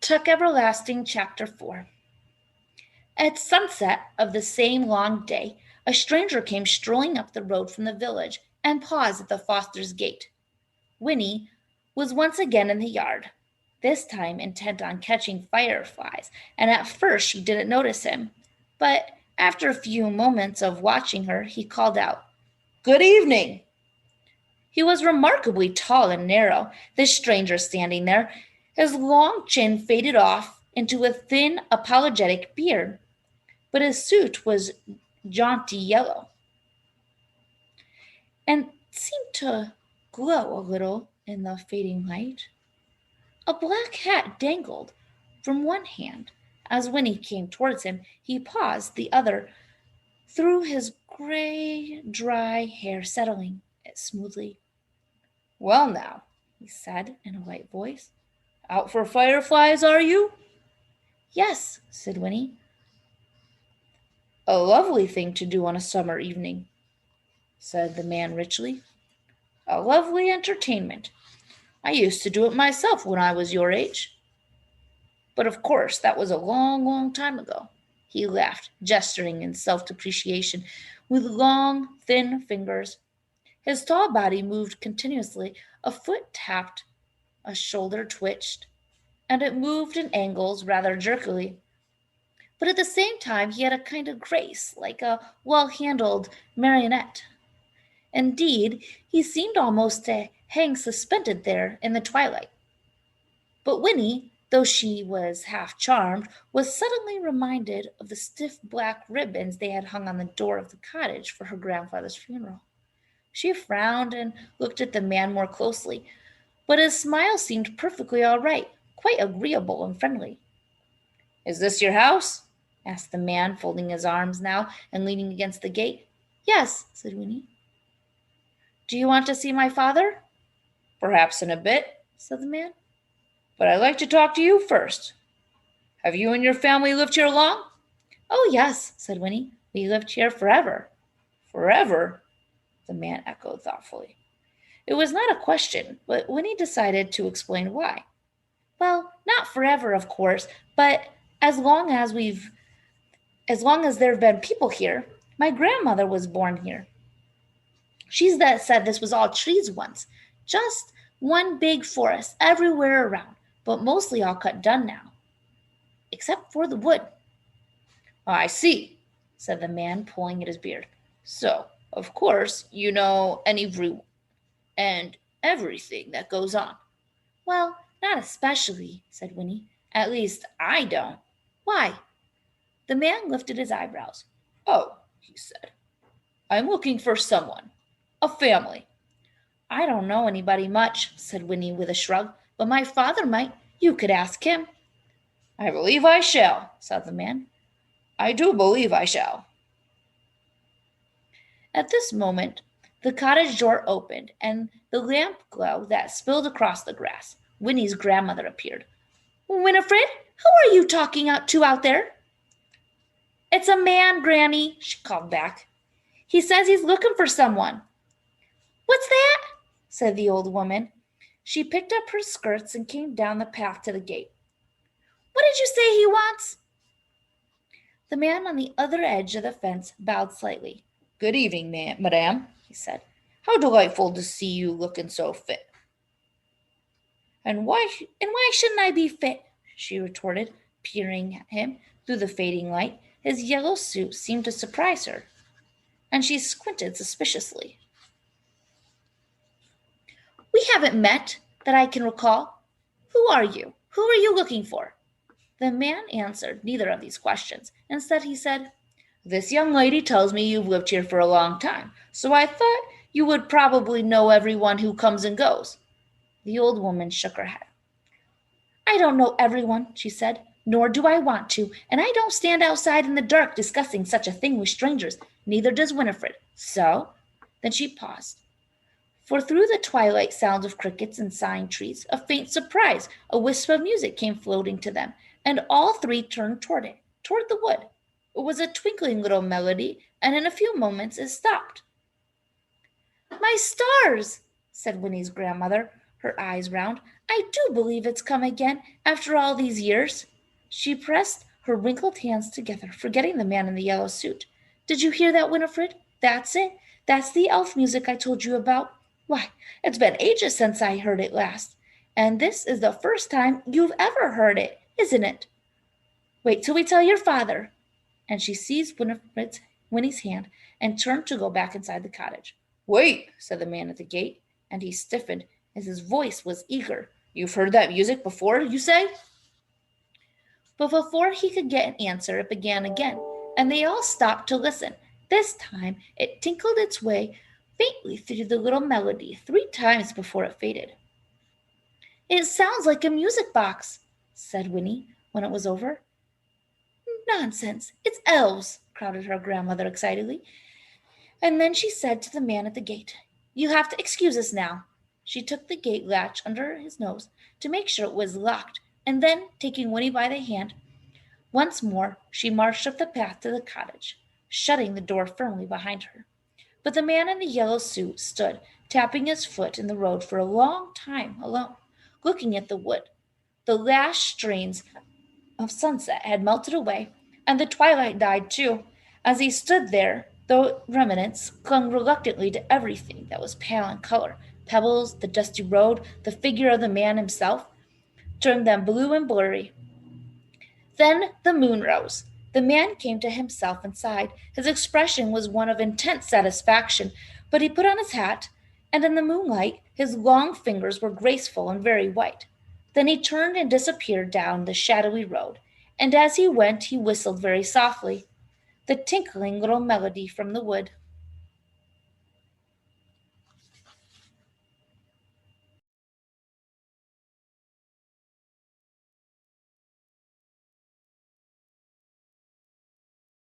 Tuck Everlasting, Chapter 4. At sunset of the same long day, a stranger came strolling up the road from the village and paused at the Fosters' gate. Winnie was once again in the yard, this time intent on catching fireflies, and at first she didn't notice him. But after a few moments of watching her, he called out, "Good evening!" He was remarkably tall and narrow, this stranger standing there, his long chin faded off into a thin, apologetic beard, but his suit was jaunty yellow and seemed to glow a little in the fading light. A black hat dangled from one hand. As Winnie came towards him, he paused the other through his gray, dry hair, settling it smoothly. "Well, now," he said in a light voice, "out for fireflies, are you?" "Yes," said Winnie. "A lovely thing to do on a summer evening," said the man richly. "A lovely entertainment. I used to do it myself when I was your age. But of course that was a long, long time ago." He laughed, gesturing in self-depreciation with long, thin fingers. His tall body moved continuously. A foot tapped, a shoulder twitched, and it moved in angles rather jerkily. But at the same time he had a kind of grace, like a well-handled marionette. Indeed, he seemed almost to hang suspended there in the twilight. But Winnie, though she was half charmed, was suddenly reminded of the stiff black ribbons they had hung on the door of the cottage for her grandfather's funeral. She frowned and looked at the man more closely, but his smile seemed perfectly all right, quite agreeable and friendly. "Is this your house?" asked the man, folding his arms now and leaning against the gate. "Yes," said Winnie. "Do you want to see my father?" "Perhaps in a bit," said the man. "But I'd like to talk to you first. Have you and your family lived here long?" "Oh, yes," said Winnie. "We lived here forever." "Forever?" the man echoed thoughtfully. It was not a question, but Winnie decided to explain why. "Well, not forever, of course, but as long as we've as long as there have been people here. My grandmother was born here. She's that said this was all trees once, just one big forest everywhere around, but mostly all cut down now, except for the wood." "I see," said the man, pulling at his beard. "So, of course, you know everyone and everything that goes on." "Well, not especially," said Winnie. "At least, I don't." "Why?" The man lifted his eyebrows. "Oh," he said, "I'm looking for someone. A family." "I don't know anybody much," said Winnie with a shrug, "but my father might. You could ask him." "I believe I shall," said the man. "I do believe I shall." At this moment the cottage door opened, and the lamp glow that spilled across the grass. Winnie's grandmother appeared. "Winifred, who are you talking to out there?" "It's a man, Granny," she called back. "He says he's looking for someone." "What's that?" said the old woman. She picked up her skirts and came down the path to the gate. "What did you say he wants?" The man on the other edge of the fence bowed slightly. "Good evening, madame," he said. "How delightful to see you looking so fit." And why shouldn't I be fit?" she retorted, peering at him through the fading light. His yellow suit seemed to surprise her, and she squinted suspiciously. "We haven't met, that I can recall. Who are you? Who are you looking for?" The man answered neither of these questions. Instead, he said, "This young lady tells me you've lived here for a long time, so I thought you would probably know everyone who comes and goes." The old woman shook her head. "I don't know everyone," she said, "nor do I want to, and I don't stand outside in the dark discussing such a thing with strangers. Neither does Winifred. So—" Then she paused, for through the twilight sounds of crickets and sighing trees, a faint surprise, a wisp of music came floating to them, and all three turned toward it, toward the wood. It was a twinkling little melody, and in a few moments it stopped. "My stars!" said Winnie's grandmother, her eyes round. I do believe it's come again after all these years. She pressed her wrinkled hands together, forgetting the man in the yellow suit. Did you hear that, Winifred? That's it. That's the elf music I told you about. Why, it's been ages since I heard it last. And this is the first time you've ever heard it, isn't it? Wait till we tell your father. And she seized Winnie's hand and turned to go back inside the cottage. Wait, said the man at the gate, and he stiffened as his voice was eager. You've heard that music before, you say? But before he could get an answer, it began again, and they all stopped to listen. This time it tinkled its way faintly through the little melody 3 times before it faded. It sounds like a music box, said Winnie when it was over. Nonsense, it's elves, crowded her grandmother excitedly. And then she said to the man at the gate, You have to excuse us now. She took the gate latch under his nose to make sure it was locked, and then, taking Winnie by the hand, once more she marched up the path to the cottage, shutting the door firmly behind her. But the man in the yellow suit stood, tapping his foot in the road for a long time alone, looking at the wood. The last strains of sunset had melted away, and the twilight died too. As he stood there, the remnants clung reluctantly to everything that was pale in color pebbles, the dusty road, the figure of the man himself, turned them blue and blurry. Then the moon rose. The man came to himself and sighed. His expression was one of intense satisfaction, but he put on his hat, and in the moonlight his long fingers were graceful and very white. Then he turned and disappeared down the shadowy road, and as he went he whistled very softly, the tinkling little melody from the wood.